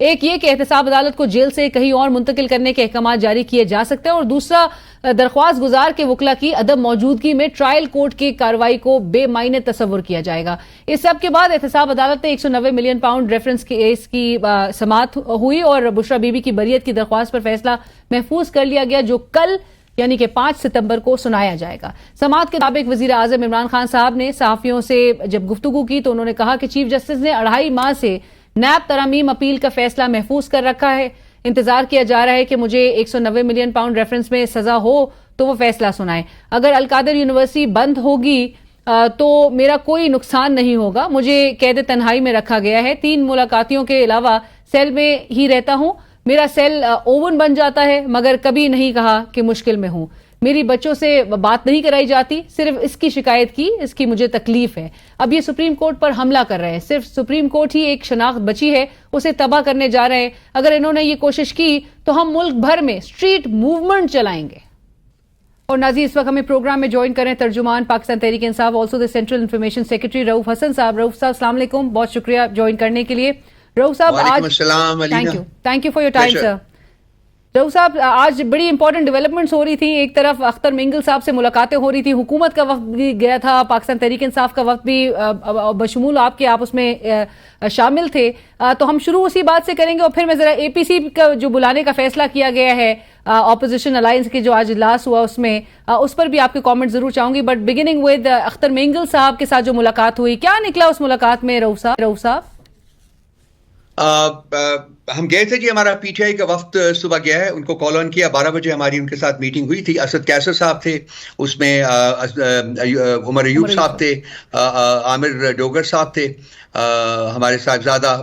ایک یہ کہ احتساب عدالت کو جیل سے کہیں اور منتقل کرنے کے احکامات جاری کیے جا سکتے ہیں، اور دوسرا درخواست گزار کے وکلا کی عدم موجودگی میں ٹرائل کورٹ کی کارروائی کو بے معنی تصور کیا جائے گا۔ اس سب کے بعد احتساب عدالت نے 190 ملین پاؤنڈ ریفرنس کیس کی سماعت ہوئی اور بشرا بی بی کی بریت کی درخواست پر فیصلہ محفوظ کر لیا گیا، جو کل یعنی کہ 5 ستمبر کو سنایا جائے گا۔ سماعت کے مطابق وزیر اعظم عمران خان صاحب نے صحافیوں سے جب گفتگو کی تو انہوں نے کہا کہ چیف جسٹس نے 2.5 ماہ سے نیب ترامیم اپیل کا فیصلہ محفوظ کر رکھا ہے۔ انتظار کیا جا رہا ہے کہ مجھے 190 ملین پاؤنڈ ریفرنس میں سزا ہو تو وہ فیصلہ سنائے۔ اگر القادر یونیورسٹی بند ہوگی تو میرا کوئی نقصان نہیں ہوگا۔ مجھے قید تنہائی میں رکھا گیا ہے، 3 ملاقاتیوں کے علاوہ سیل میں ہی رہتا ہوں۔ میرا سیل اوون بن جاتا ہے، مگر کبھی نہیں کہا کہ مشکل میں ہوں۔ میری بچوں سے بات نہیں کرائی جاتی، صرف اس کی شکایت کی، اس کی مجھے تکلیف ہے۔ اب یہ سپریم کورٹ پر حملہ کر رہے ہیں، صرف سپریم کورٹ ہی ایک شناخت بچی ہے، اسے تباہ کرنے جا رہے ہیں۔ اگر انہوں نے یہ کوشش کی تو ہم ملک بھر میں اسٹریٹ موومنٹ چلائیں گے۔ اور ناظرین، اس وقت ہمیں پروگرام میں جوائن کریں ترجمان Pakistan Tehreek Insaf, also the central information secretary Rauf Hassan صاحب۔ رؤوف صاحب السلام علیکم، بہت شکریہ جوائن کرنے کے لیے۔ رؤوف صاحب آج thank you for your time sir. Rauf sahib آج بڑی امپورٹنٹ ڈیولپمنٹس ہو رہی تھیں، ایک طرف اختر مینگل صاحب سے ملاقاتیں ہو رہی تھی، حکومت کا وفد بھی گیا تھا، پاکستان تحریک انصاف کا وفد بھی بشمول آپ اس میں شامل تھے۔ تو ہم شروع اسی بات سے کریں گے اور پھر میں ذرا اے پی سی کا جو بلانے کا فیصلہ کیا گیا ہے اپوزیشن الائنس کی جو آج اجلاس ہوا اس پر بھی آپ کے کامنٹ ضرور چاہوں گی، but beginning with Akhtar Mengal صاحب کے ساتھ جو ملاقات ہوئی، کیا نکلا اس ملاقات میں رؤوف صاحب؟ ہم گئے تھے جی، ہمارا پی ٹی آئی کا وفد صبح گیا ہے، ان کو کال آن کیا، 12 بجے ہماری ان کے ساتھ میٹنگ ہوئی تھی۔ اسد کیسر صاحب تھے اس میں، عمر ایوب صاحب تھے، عامر ڈوگر صاحب تھے، ہمارے صاحبزادہ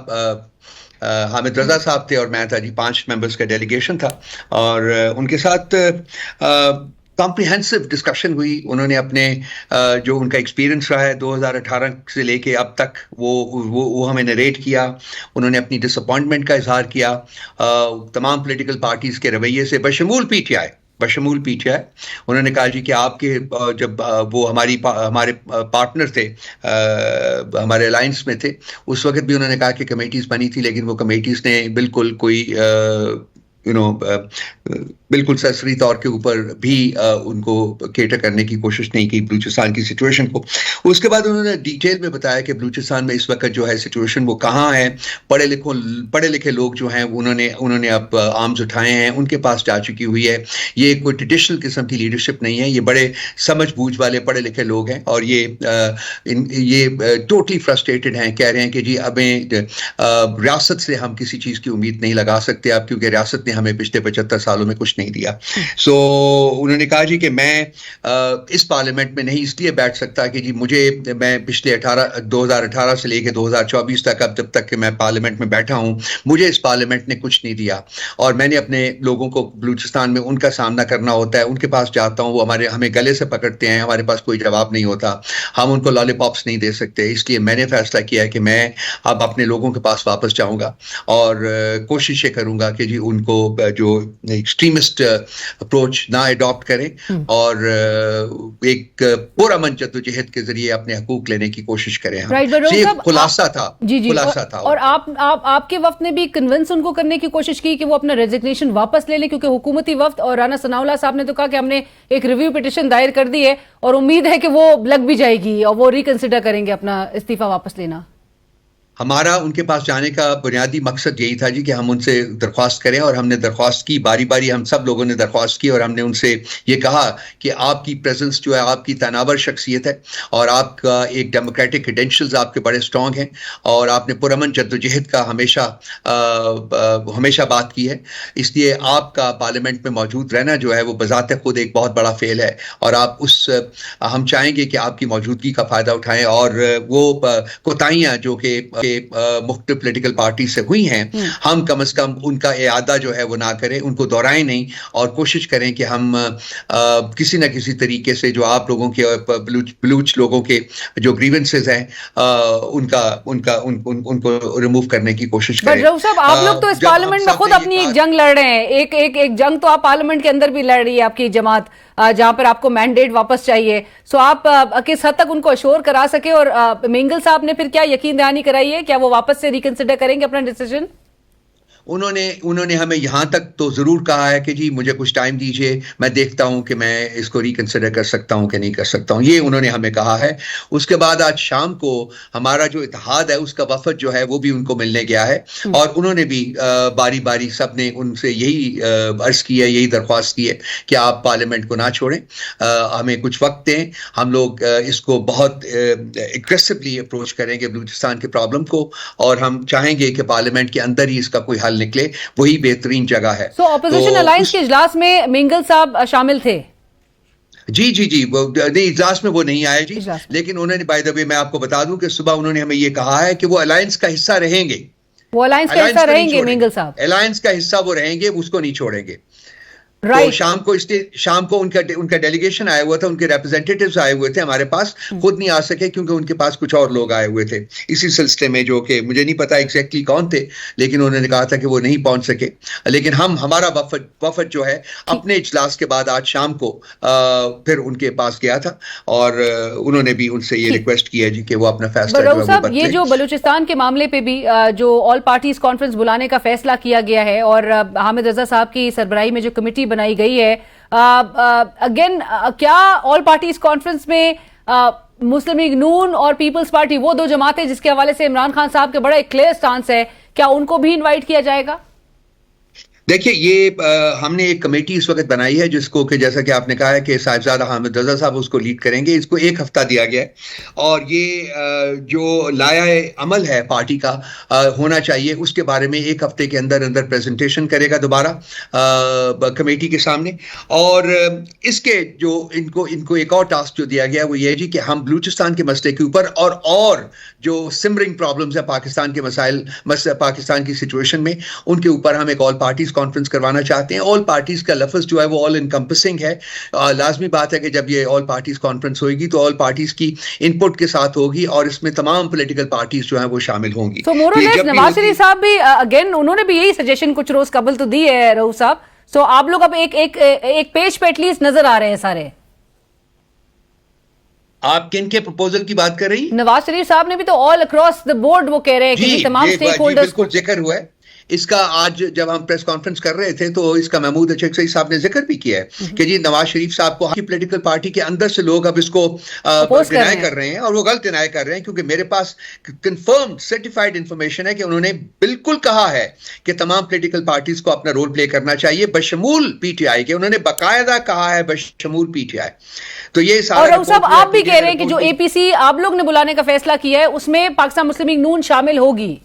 حامد رضا صاحب تھے اور میں تھا جی، 5 ممبرز کا ڈیلیگیشن تھا، اور ان کے ساتھ کمپریہنسو ڈسکشن ہوئی۔ انہوں نے اپنے جو ان کا ایکسپیرینس رہا ہے 2018 سے لے کے اب تک وہ ہمیں نریٹ کیا۔ انہوں نے اپنی ڈس اپوائنٹمنٹ کا اظہار کیا تمام پولیٹیکل پارٹیز کے رویے سے، بشمول پی ٹی آئی۔ انہوں نے کہا جی کہ آپ کے جب وہ ہمارے پارٹنر تھے، ہمارے الائنس میں تھے، اس وقت بھی انہوں نے کہا کہ کمیٹیز بنی تھی، لیکن وہ کمیٹیز نے بالکل کوئی بالکل سرسری طور کے اوپر بھی ان کو کیٹر کرنے کی کوشش نہیں کی بلوچستان کی سچویشن کو۔ اس کے بعد انہوں نے ڈیٹیل میں بتایا کہ بلوچستان میں اس وقت جو ہے سچویشن وہ کہاں ہے، پڑھے لکھے لوگ جو ہیں انہوں نے اب آرمز اٹھائے ہیں، ان کے پاس جا چکی ہوئی ہے۔ یہ کوئی ٹریڈیشنل قسم کی لیڈرشپ نہیں ہے، یہ بڑے سمجھ بوجھ والے پڑھے لکھے لوگ ہیں، اور یہ ٹوٹلی فرسٹریٹڈ ہیں، کہہ رہے ہیں کہ جی ابیں ریاست سے ہم کسی چیز کی امید نہیں لگا سکتے اب، کیونکہ ریاست نے ہمیں پچھلے 75 سالوں میں کچھ نہیں دیا۔ سو انہوں نے کہا جی کہ میں اس پارلیمنٹ میں نہیں اس لیے بیٹھ سکتا کہ جی میں پچھلے 2018 سے لے کے 2024 تک، اب جب تک کہ میں پارلیمنٹ میں بیٹھا ہوں، مجھے اس پارلیمنٹ نے کچھ نہیں دیا، اور میں نے اپنے لوگوں کو بلوچستان میں ان کا سامنا کرنا ہوتا ہے، ان کے پاس جاتا ہوں، وہ ہمیں گلے سے پکڑتے ہیں، ہمارے پاس کوئی جواب نہیں ہوتا، ہم ان کو لالی پاپس نہیں دے سکتے۔ اس لیے میں نے فیصلہ کیا ہے کہ میں اب اپنے لوگوں کے پاس واپس جاؤں گا اور کوشش یہ کروں گا کہ جی ان کو جو ایکسٹریمسٹ اپروچ نہ اڈاپٹ کریں، اور ایک پرامن جدوجہد کے ذریعے اپنے حقوق لینے کی کوشش کریں۔ یہ خلاصہ تھا خلاصہ تھا۔ اور آپ کے وفد نے بھی کنونس ان کو کرنے کی کوشش کی کہ وہ اپنا ریزگنیشن واپس لے لیں، کیونکہ حکومتی وفد اور رانا ثناء اللہ صاحب نے تو کہا کہ ہم نے ایک ریویو پٹیشن دائر کر دی ہے اور امید ہے کہ وہ لگ بھی جائے گی اور وہ ریکنسیڈر کریں گے اپنا استعفیٰ واپس لینا۔ ہمارا ان کے پاس جانے کا بنیادی مقصد یہی تھا جی کہ ہم ان سے درخواست کریں، اور ہم نے درخواست کی، باری باری ہم سب لوگوں نے درخواست کی، اور ہم نے ان سے یہ کہا کہ آپ کی پریزنس جو ہے، آپ کی تناور شخصیت ہے، اور آپ کا ایک ڈیموکریٹک کریڈینشلز آپ کے بڑے اسٹرانگ ہیں، اور آپ نے پرامن جدوجہد کا ہمیشہ بات کی ہے، اس لیے آپ کا پارلیمنٹ میں موجود رہنا جو ہے وہ بذات خود ایک بہت بڑا فعل ہے، اور ہم چاہیں گے کہ آپ کی موجودگی کا فائدہ اٹھائیں، اور وہ کوتاہیاں جو کہ مختلف پولیٹیکل پارٹی سے ہوئی ہیں، ہم کم از کم ان کا اعادہ جو ہے وہ نہ کریں، ان کو دہرائیں نہیں، اور کوشش کریں کہ ہم کسی نہ کسی طریقے سے جو آپ لوگوں کے بلوچ لوگوں کے جو گریونسز ہیں ان کو ریموو کرنے کی کوشش کریں۔ رؤوف صاحب، آپ لوگ تو اس پارلیمنٹ میں خود اپنی ایک جنگ لڑ رہے ہیں، ایک جنگ تو آپ پارلیمنٹ کے اندر بھی لڑ رہی ہے آپ کی جماعت، جہاں پر آپ کو مینڈیٹ واپس چاہیے، سو آپ کس حد تک ان کو اشور کرا سکے، اور مینگل صاحب نے پھر کیا یقین دہانی کرائی ہے، کیا وہ واپس سے ریکنسیڈر کریں گے اپنا ڈیسیجن؟ انہوں نے ہمیں یہاں تک تو ضرور کہا ہے کہ جی مجھے کچھ ٹائم دیجیے، میں دیکھتا ہوں کہ میں اس کو ریکنسیڈر کر سکتا ہوں کہ نہیں کر سکتا ہوں، یہ انہوں نے ہمیں کہا ہے۔ اس کے بعد آج شام کو ہمارا جو اتحاد ہے اس کا وفد جو ہے وہ بھی ان کو ملنے گیا ہے، اور انہوں نے بھی باری باری سب نے ان سے یہی عرض کی ہے، یہی درخواست کی ہے کہ آپ پارلیمنٹ کو نہ چھوڑیں، ہمیں کچھ وقت دیں، ہم لوگ اس کو بہت ایگریسولی اپروچ کریں گے بلوچستان کے پرابلم کو، اور ہم چاہیں گے کہ پارلیمنٹ کے اندر ہی اس کا کوئی حل نکلے، وہی بہترین جگہ ہے۔ سو اپوزیشن الائنس کے اجلاس میں مینگل صاحب شامل تھے؟ جی نہیں، اجلاس میں وہ نہیں آئے جی، لیکن انہوں نے بائی دا وے میں آپ کو بتا دوں کہ صبح انہوں نے ہمیں یہ کہا ہے کہ وہ الائنس کا حصہ رہیں گے، وہ الائنس کا حصہ رہیں گے مینگل صاحب، الائنس کا حصہ وہ رہیں گے، اس کو نہیں چھوڑیں گے۔ تو شام کو ان کا ڈیلیگیشن آیا ہوا تھا، ان کے ریپرزینٹیٹیوز آئے ہوئے تھے ہمارے پاس، خود نہیں آ سکے کیونکہ ان کے پاس کچھ اور لوگ آئے ہوئے تھے اسی سلسلے میں، جو کہ مجھے نہیں پتا ایگزیکٹلی کون تھے، لیکن انہوں نے کہا تھا کہ وہ نہیں پہنچ سکے۔ لیکن ہمارا وفد جو ہے اپنے اجلاس کے بعد آج شام کو پھر ان کے پاس گیا تھا، اور انہوں نے بھی ان سے یہ ریکویسٹ کیا جی کہ وہ اپنا فیصلہ جو ہے وہ یہ جو بلوچستان کے معاملے پہ بھی جو آل پارٹیز کانفرنس بلانے کا فیصلہ کیا گیا ہے، اور حامد رضا صاحب کی سربراہی میں جو کمیٹی بنائی گئی ہے، اگین کیا آل پارٹیز کانفرنس میں مسلم لیگ نون اور پیپلز پارٹی، وہ دو جماعتیں جس کے حوالے سے عمران خان صاحب کے بڑا ایک کلیئر سٹانس ہے، کیا ان کو بھی انوائٹ کیا جائے گا؟ دیکھیے، یہ ہم نے ایک کمیٹی اس وقت بنائی ہے جس کو کہ جیسا کہ آپ نے کہا ہے کہ صاحبزادہ حامد رضا صاحب اس کو لیڈ کریں گے، اس کو 1 ہفتہ دیا گیا ہے، اور یہ جو لائحہ عمل ہے پارٹی کا ہونا چاہیے، اس کے بارے میں 1 ہفتے کے اندر پریزنٹیشن کرے گا دوبارہ کمیٹی کے سامنے۔ اور اس کے جو ان کو ایک اور ٹاسک جو دیا گیا وہ یہ ہے جی کہ ہم بلوچستان کے مسئلے کے اوپر اور جو سمرنگ پرابلمز ہیں پاکستان کے پاکستان کی سچویشن میں، ان کے اوپر ہم ایک آل پارٹیز کانفرنس کروانا چاہتے ہیں۔ آل پارٹیز کا لفظ جو ہے وہ آل انکمپسنگ ہے، لازمی بات ہے کہ جب یہ آل پارٹیز کانفرنس ہوگی تو آل پارٹیز کی ان پٹ کے ساتھ ہوگی، اور اس میں تمام پولیٹیکل پارٹیز جو ہیں وہ شامل ہوں گی۔ تو مورلیس نواز شریف صاحب بھی اگین انہوں نے بھی یہی سجیشن کچھ روز قبل تو دی ہے رؤوف صاحب، سو آپ لوگ اب ایک پیج پہ ایٹ لیسٹ نظر آ رہے ہیں سارے۔ آپ کن کے پروپوزل کی بات کر رہی ہیں؟ نواز شریف صاحب نے بھی تو آل اکراس دا بورڈ وہ کہہ رہے ہیں کہ تمام اسٹیک ہولڈرز بالکل ذکر ہوا ہے اس کا۔ آج جب ہم پریس کانفرنس کر رہے تھے تو اس کا محمود اچکزئی صاحب نے ذکر بھی کیا ہے کہ جی نواز شریف صاحب کو پولیٹیکل پارٹی کے اندر سے لوگ اب اس کو ڈینائی کر رہے ہیں، اور وہ غلط ڈینائی کر رہے ہیں، کیونکہ میرے پاس کنفرم سرٹیفائڈ انفارمیشن ہے کہ انہوں نے بالکل کہا ہے کہ تمام پولیٹیکل پارٹیز کو اپنا رول پلے کرنا چاہیے بشمول پی ٹی آئی کے، انہوں نے باقاعدہ کہا ہے بشمول پی ٹی آئی۔ تو یہ سارا، اور صاحب آپ بھی کہہ رہے ہیں کہ جو اے پی سی آپ لوگ نے بلانے کا فیصلہ کیا ہے اس میں پاکستان مسلم لیگ نون شامل ہوگی،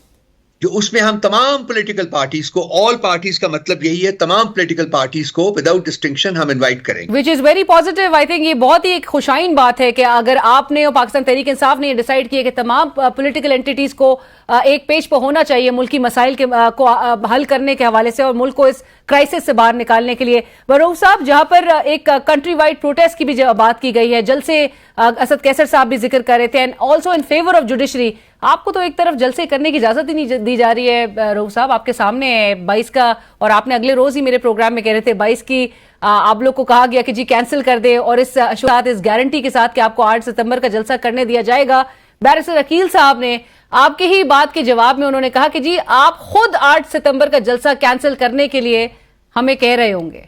جو اس میں ہم تمام پولیٹیکل پارٹیز کو، آل پارٹیز کا مطلب یہی ہے تمام پولیٹیکل پارٹیز کو وداؤٹ ڈسٹنکشن ہم انوائٹ کریں گے، which is very positive. I think یہ بہت ہی ایک خوشائن بات ہے کہ اگر آپ نے اور پاکستان تحریک انصاف نے یہ ڈیسائیڈ کیا کہ تمام پولیٹیکل انٹیٹیز کو ایک پیج پہ ہونا چاہیے ملکی مسائل کو حل کرنے کے حوالے سے اور ملک کو اس کرائسس سے باہر نکالنے کے لیے۔ رؤوف صاحب، جہاں پر ایک کنٹری وائڈ پروٹیسٹ کی بھی بات کی گئی ہے، جلسے اسد کیسر صاحب بھی ذکر کر رہے تھے، and also in favour of judiciary, آپ کو تو ایک طرف جلسے کرنے کی اجازت ہی نہیں دی جا رہی ہے رؤوف صاحب، آپ کے سامنے ہے 22 کا، اور آپ نے اگلے روز ہی میرے پروگرام میں کہہ رہے تھے 22 کی آپ لوگ کو کہا گیا کہ جی کینسل کر دے، اور اس گارنٹی کے ساتھ کہ آپ کو 8 ستمبر کا جلسہ کرنے دیا جائے گا۔ بیرسٹر عقیل صاحب نے آپ کے ہی بات کے جواب میں انہوں نے کہا کہ جی آپ خود 8 ستمبر کا جلسہ کینسل کرنے کے لیے ہمیں کہہ رہے ہوں گے۔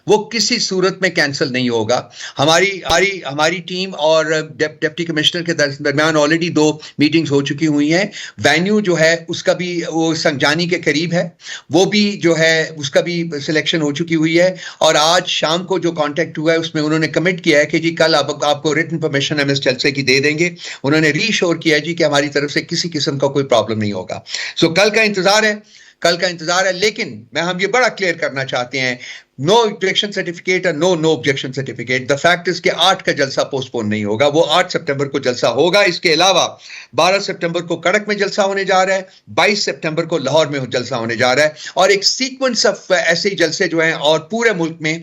وہ کسی صورت میں کینسل نہیں ہوگا۔ ہماری ٹیم اور ڈپٹی کمشنر کے درمیان آلریڈی 2 میٹنگز ہو چکی ہوئی ہیں۔ وینیو جو ہے اس کا بھی وہ سنجانی کے قریب ہے، وہ بھی جو ہے اس کا بھی سلیکشن ہو چکی ہوئی ہے، اور آج شام کو جو کانٹیکٹ ہوا ہے اس میں انہوں نے کمٹ کیا ہے کہ جی کل آپ کو ریٹن پرمیشن ہم اس جلسے کی دے دیں گے۔ انہوں نے ری شور کیا ہے جی کہ ہماری طرف سے کسی قسم کا کوئی پرابلم نہیں ہوگا۔ سو کل کا انتظار ہے، لیکن ہم یہ بڑا کلیئر کرنا چاہتے ہیں، نو objection certificate اور no objection certificate۔ the fact is کہ 8 کا جلسہ پوسٹ پون نہیں ہوگا، وہ 8 سپٹمبر کو جلسہ ہوگا۔ اس کے علاوہ 12 سپٹمبر کو کڑک میں جلسہ ہونے جا رہا ہے، 22 سپٹمبر کو لاہور میں جلسہ ہونے جا رہا ہے، اور ایک سیکوینس آف ایسے ہی جلسے جو ہیں اور پورے ملک میں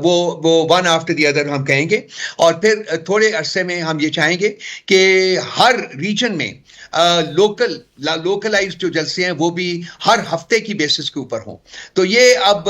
وہ ون آفٹر دی ادر ہم کہیں گے۔ اور پھر تھوڑے عرصے میں ہم یہ چاہیں گے کہ ہر ریجن میں لوکلائز جو جلسے ہیں وہ بھی ہر ہفتے کی بیسس کے اوپر ہوں۔ تو یہ اب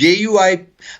JUI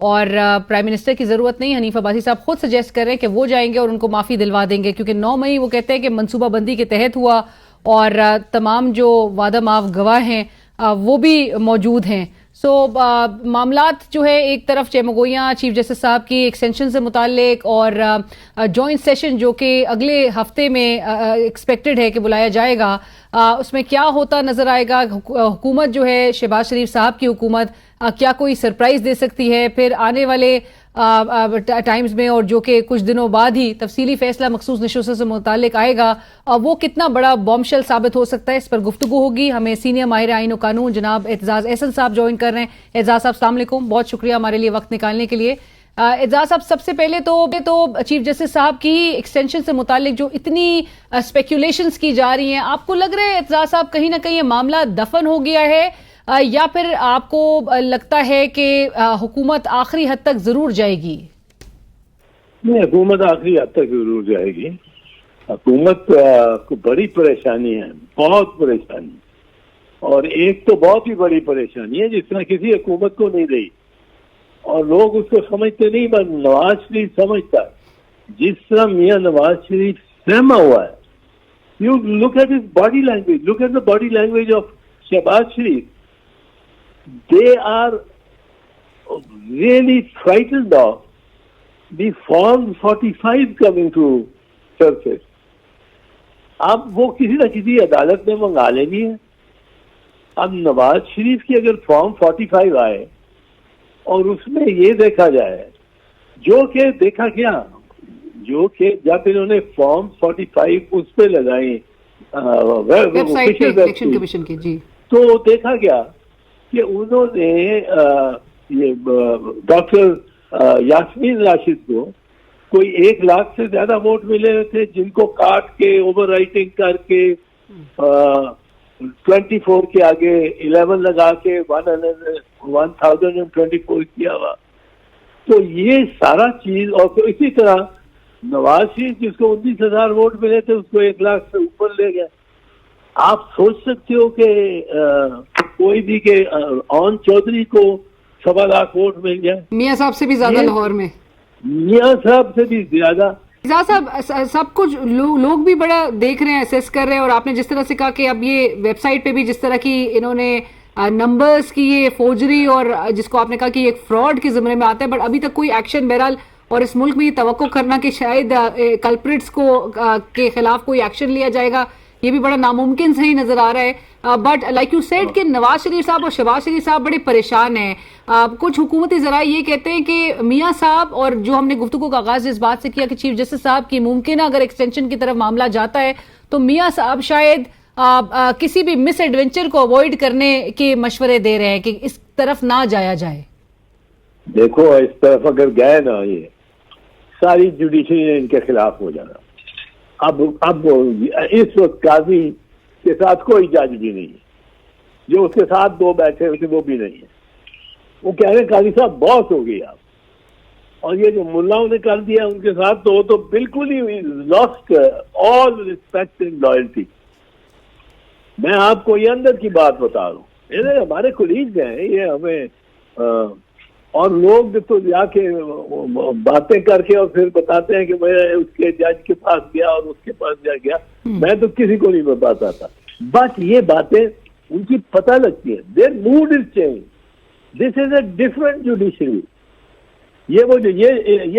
اور پرائم منسٹر کی ضرورت نہیں. حنیف عباسی صاحب خود سجیسٹ کر رہے ہیں کہ وہ جائیں گے اور ان کو معافی دلوا دیں گے, کیونکہ 9 مئی وہ کہتے ہیں کہ منصوبہ بندی کے تحت ہوا اور تمام جو وعدہ معاف گواہ ہیں وہ بھی موجود ہیں. سو معاملات جو ہے ایک طرف چیمگوئیاں چیف جسٹس صاحب کی ایکسٹینشن سے متعلق اور جوائنٹ سیشن جو کہ اگلے ہفتے میں ایکسپیکٹڈ ہے کہ بلایا جائے گا, اس میں کیا ہوتا نظر آئے گا. حکومت جو ہے شہباز شریف صاحب کی حکومت کیا کوئی سرپرائز دے سکتی ہے پھر آنے والے ٹائمز میں, اور جو کہ کچھ دنوں بعد ہی تفصیلی فیصلہ مخصوص نشستوں سے متعلق آئے گا, وہ کتنا بڑا بوم شیل ثابت ہو سکتا ہے, اس پر گفتگو ہوگی. ہمیں سینئر ماہر آئین و قانون جناب اعتزاز احسن صاحب جوائن کر رہے ہیں. اعتزاز صاحب السلام علیکم, بہت شکریہ ہمارے لیے وقت نکالنے کے لیے. اعتزاز صاحب سب سے پہلے تو چیف جسٹس صاحب کی ایکسٹینشن سے متعلق جو اتنی اسپیکولیشنز کی جا رہی ہیں, آپ کو لگ رہا ہے اعتزاز صاحب کہیں نہ کہیں یہ معاملہ دفن ہو گیا ہے, یا پھر آپ کو لگتا ہے کہ حکومت آخری حد تک ضرور جائے گی؟ نہیں, حکومت آخری حد تک ضرور جائے گی. حکومت کو بڑی پریشانی ہے, بہت پریشانی, اور ایک تو بہت ہی بڑی پریشانی ہے جس طرح کسی حکومت کو نہیں رہی, اور لوگ اس کو سمجھتے نہیں. بس نواز شریف سمجھتا ہے جس طرح میاں نواز شریف سہما ہوا ہے. You look at his body language, look at the body language of Shehbaz Sharif. They are really frightened of the Form 45 coming to surface. اب وہ کسی نہ کسی عدالت میں منگا لینی ہے. اب نواز شریف کی اگر فارم 45 آئے اور اس میں یہ دیکھا جائے جو کہ دیکھا گیا, جو کہ جب انہوں نے فارم 45 اس پہ لگائی ویب سائٹ پہ الیکشن کمیشن کی, جی, تو دیکھا گیا کہ انہوں نے یہ ڈاکٹر یاسمین راشد کو کوئی 1 لاکھ سے زیادہ ووٹ ملے تھے, جن کو کاٹ کے اوور رائٹنگ کر کے 24 کے آگے 11 لگا کے 1024 کیا ہوا. تو یہ سارا چیز, اور پھر اسی طرح نواز شریف جس کو 19,000 ووٹ ملے تھے اس کو 1 لاکھ سے اوپر لے گئے. آپ سوچ سکتے ہو کہ کوئی بھی کہ آن چودھری کو 1.25 لاکھ ووٹ مل جائے, میاں صاحب سے بھی زیادہ لاہور میں, میاں صاحب سے بھی زیادہ. صاحب سب کچھ لوگ بھی بڑا دیکھ رہے ہیں, اسیس کر رہے ہیں, اور آپ نے جس طرح سے کہا کہ اب یہ ویب سائٹ پہ بھی جس طرح کی انہوں نے نمبرز کی یہ فوجری, اور جس کو آپ نے کہا کہ ایک فراڈ کے زمرے میں آتا ہے, بٹ ابھی تک کوئی ایکشن بہرحال, اور اس ملک میں یہ توقع کرنا کہ شاید کلپریٹس کے خلاف کوئی ایکشن لیا جائے گا, یہ بھی بڑا ناممکن صحیح نظر آ رہا ہے. بٹ لائک یو سیڈ کہ نواز شریف صاحب اور شہباز شریف صاحب بڑے پریشان ہیں. کچھ حکومتی ذرائع یہ کہتے ہیں کہ میاں صاحب, اور جو ہم نے گفتگو کا آغاز اس بات سے کیا کہ چیف جسٹس صاحب کی ممکنہ اگر ایکسٹینشن کی طرف معاملہ جاتا ہے تو میاں صاحب شاید کسی بھی مس ایڈونچر کو اوائڈ کرنے کے مشورے دے رہے ہیں کہ اس طرف نہ جایا جائے. دیکھو اس طرف اگر گئے نا, یہ ساری جوڈیشری ان کے خلاف ہو جانا. اب اس وقت قاضی کے ساتھ کوئی جج بھی نہیں ہے, جو اس کے ساتھ 2 بیٹھے ہوئے تھے وہ بھی نہیں ہے. وہ کہہ رہے قاضی صاحب بہت ہو گئی آپ, اور یہ جو ملاؤں نے کر دیا ان کے ساتھ تو بالکل ہی last all respect and loyalty. میں آپ کو یہ اندر کی بات بتا رہا ہوں, یہ ہمارے کولیگز ہیں, یہ ہمیں اور لوگ تو جا کے باتیں کر کے اور پھر بتاتے ہیں کہ میں اس کے جج کے پاس گیا اور اس کے پاس جا گیا. میں تو کسی کو نہیں بتاتا تھا, بٹ یہ باتیں ان کی پتہ لگتی ہے. Their mood is change, this is a different judiciary. یہ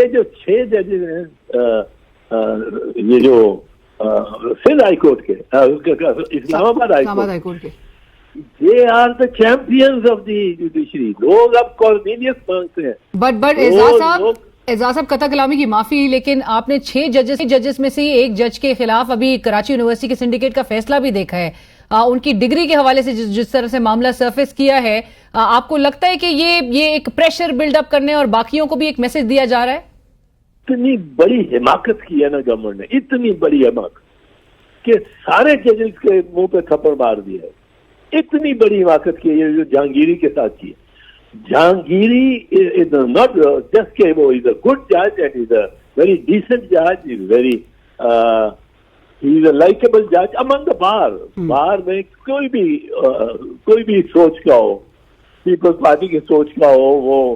جو 6 ججز ہیں, یہ جو سندھ ہائی کورٹ کے, اسلام آباد ہائی کورٹ کے, they are the champions of the judiciary. لوگ اب کارنیلیس مانگتے ہیں. بٹ اعزاز صاحب قطع کلامی کی معافی, لیکن آپ نے 6 ججز میں سے ایک جج کے خلاف ابھی کراچی یونیورسٹی کے سنڈیکیٹ کا فیصلہ بھی دیکھا ہے. ان کی ڈگری کے حوالے سے جس طرح سے معاملہ سرفیس کیا ہے, آپ کو لگتا ہے کہ یہ ایک پریشر بلڈ اپ کرنے اور باقیوں کو بھی ایک میسج دیا جا رہا ہے؟ اتنی بڑی حماقت کی ہے نا گورنمنٹ نے, اتنی بڑی حماقت کہ سارے ججز کے منہ پہ تھپڑ مار دیا ہے. اتنی بڑی حماقت کی ہے جو جہانگیری کے ساتھ کی ہے. جہانگیری از ناٹ جسٹ کہ وہ از اے گڈ جج and is a very decent جج, is very he is a likeable جج امنگ دا بار. بار میں کوئی بھی سوچ کا ہو, پیپلز پارٹی کی سوچ کا ہو, وہ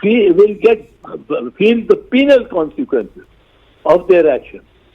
will get feel the penal consequences of their action.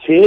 6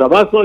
100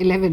11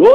2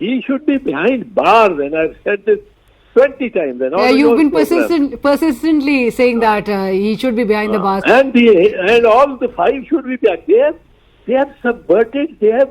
He should be behind bars, and I've said this 20 times. And you've been persistently saying that he should be behind the bars. And all the 5 should be back. They have subverted. They have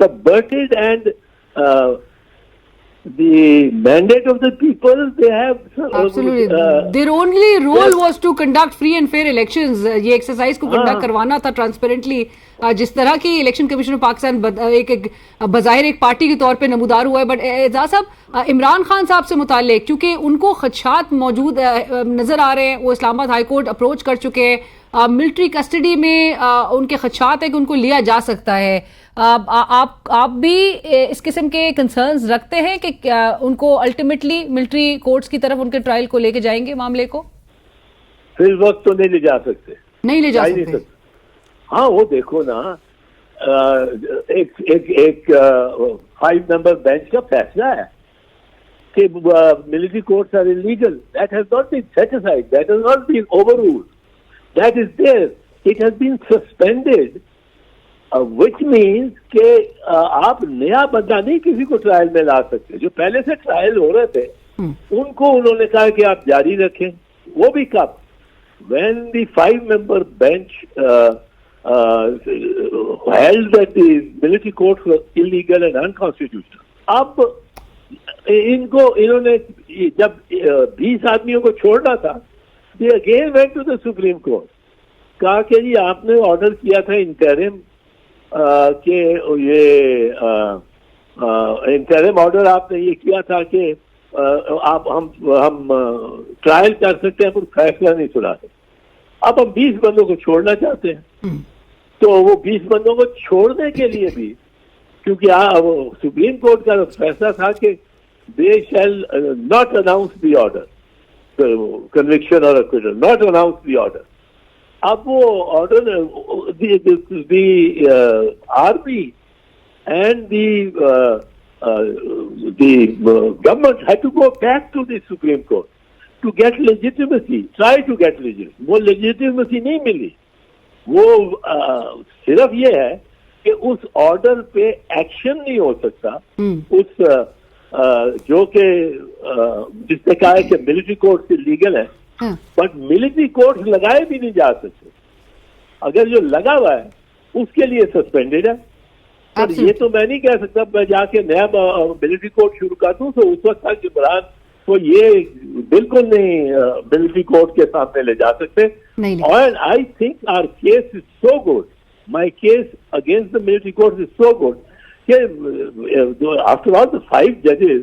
subverted and the mandate of the people, they have Absolutely. Their only role was to conduct free and fair elections. یہ exercise کو conduct کروانا تھا transparently. جس طرح کی election commission of Pakistan ایک بظاہر ایک پارٹی کے طور پہ نمودار ہوا ہے. بٹ اعزاز صاحب, عمران خان صاحب سے متعلق کیونکہ ان کو خدشات موجود نظر آ رہے ہیں, وہ اسلام آباد ہائی کورٹ اپروچ کر چکے ہیں, ملٹری کسٹڈی میں ان کے خدشات ہیں کہ ان کو لیا جا سکتا ہے. آپ بھی اس قسم کے کنسرنز رکھتے ہیں کہ ان کو الٹیمیٹلی ملٹری کورٹس کی طرف ان کے ٹرائل کو لے کے جائیں گے معاملے کو؟ فی الوقت تو نہیں لے جا سکتے, نہیں لے جا سکتے. ہاں وہ دیکھو نا, ایک 5 ممبر بینچ کا فیصلہ ہے کہ military courts are illegal. That has not been satisfied, that has not been overruled, that is there, it has been suspended, which means کہ آپ نیا بندہ نہیں کسی کو ٹرائل میں لا سکتے. جو پہلے سے ٹرائل ہو رہے تھے ان کو انہوں نے کہا کہ آپ جاری رکھیں. وہ بھی کب, when the 5-member bench held that the military courts were illegal and unconstitutional. اب انہوں نے جب 20 آدمیوں کو چھوڑنا تھا, they again went to the Supreme Court. کہا کہ جی آپ نے آرڈر کیا تھا انٹرم کہ یہ انٹرم آرڈر آپ نے یہ کیا تھا کہ آپ ہم ٹرائل کر سکتے ہیں پر فیصلہ نہیں سنا سکتے. اب ہم 20 بندوں کو چھوڑنا چاہتے ہیں, تو وہ 20 بندوں کو چھوڑنے کے لیے بھی کیونکہ سپریم کورٹ کا فیصلہ تھا کہ they shall not announce the order conviction اور acquittal, not announce the order. اب وہ order the army and the government had to go back to the Supreme Court to get legitimacy, try to get legitimacy. وہ legitimacy نہیں ملی. وہ صرف یہ ہے کہ اس آرڈر پہ ایکشن نہیں ہو سکتا, اس جو کہ جس نے کہا ہے کہ ملٹری کورٹ لیگل ہے, بٹ ملٹری کورٹ لگائے بھی نہیں جا سکتے. اگر جو لگا ہوا ہے اس کے لیے سسپینڈیڈ ہے. یہ تو میں نہیں کہہ سکتا میں جا کے نیا ملٹری کورٹ شروع کر دوں, تو اس وقت تک عمران کو یہ بالکل نہیں ملٹری کورٹ کے سامنے لے جا سکتے. اور I think our case is so good, my case against the military court is so good کہ آفٹر آل دا 5 ججز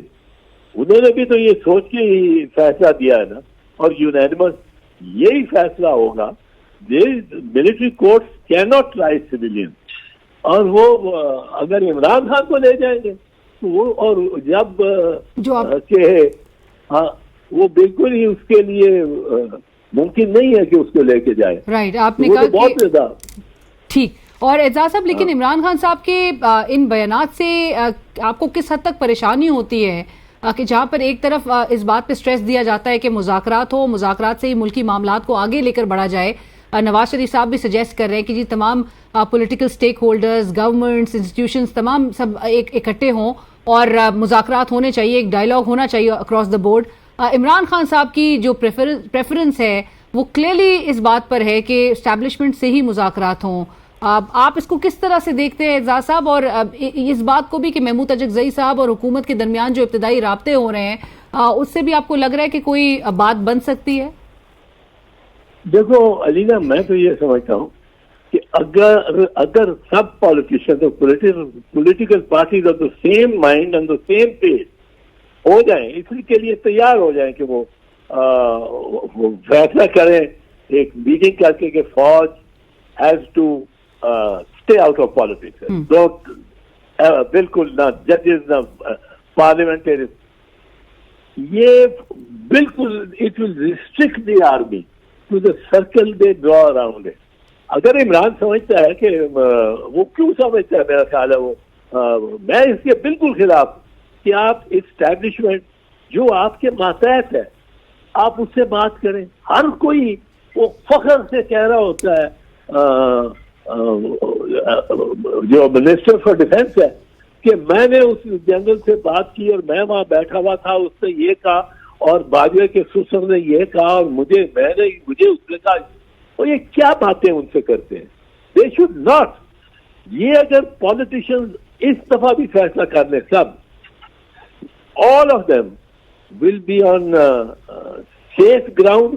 انہوں نے بھی تو یہ سوچ کے فیصلہ دیا ہے نا, اور یونینیمس یہی فیصلہ ہوگا. Military courts can not try civilian, اور وہ اگر عمران خان کو لے جائیں گے تو وہ, اور جب کہ ہاں وہ بالکل ہی اس کے لیے ممکن نہیں ہے کہ اس کو لے کے جائے. رائٹ, آپ نے کہا بہت زیادہ ٹھیک. اور اعزاز صاحب, لیکن عمران خان صاحب کے ان بیانات سے آپ کو کس حد تک پریشانی ہوتی ہے کہ جہاں پر ایک طرف اس بات پہ سٹریس دیا جاتا ہے کہ مذاکرات ہو, مذاکرات سے ہی ملکی معاملات کو آگے لے کر بڑھا جائے. نواز شریف صاحب بھی سجیسٹ کر رہے ہیں کہ جی تمام political stake holders, governments, institutions تمام سب ایک اکٹھے ہوں اور مذاکرات ہونے چاہیے, ایک ڈائلاگ ہونا چاہیے across the board. Imran Khan صاحب کی جو پریفرنس ہے وہ کلیئرلی اس بات پر ہے کہ اسٹیبلشمنٹ سے ہی مذاکرات ہوں. آپ اس کو کس طرح سے دیکھتے ہیں اعزاز صاحب, اور اس بات کو بھی کہ محمود تاجکزئی صاحب اور حکومت کے درمیان جو ابتدائی رابطے ہو رہے ہیں اس سے بھی آپ کو لگ رہا ہے کہ کوئی بات بن سکتی ہے؟ دیکھو علینا, میں تو یہ سمجھتا ہوں کہ اگر سب politician political parties of the same mind and the same page ہو جائیں, اس کے لیے تیار ہو جائیں کہ وہ فیصلہ کریں ایک میٹنگ کر کے کہ فوج has to stay out of politics, بالکل نہ ججز نہ پارلیمنٹری, یہ بالکل it will restrict the army to the circle they draw around it. اگر عمران سمجھتا ہے کہ وہ کیوں سمجھتا ہے, میرا خیال ہے وہ میں اس کے بالکل خلاف کہ آپ اسٹیبلشمنٹ جو آپ کے ماتحت ہے آپ اس سے بات کریں. ہر کوئی وہ فخر سے کہہ رہا ہوتا ہے, جو منسٹر فار ڈیفینس ہے, کہ میں نے اس جنرل سے بات کی اور میں وہاں بیٹھا ہوا تھا, اس نے یہ کہا اور باجوہ کے سسر نے یہ کہا اور مجھے اس نے کہا. اور یہ کیا باتیں ان سے کرتے ہیں؟ They should not. یہ اگر پالیٹیشینز اس دفعہ بھی فیصلہ کر لیں سب all of them will be on safe ground.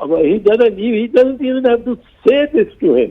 he doesn't even have to say this to him,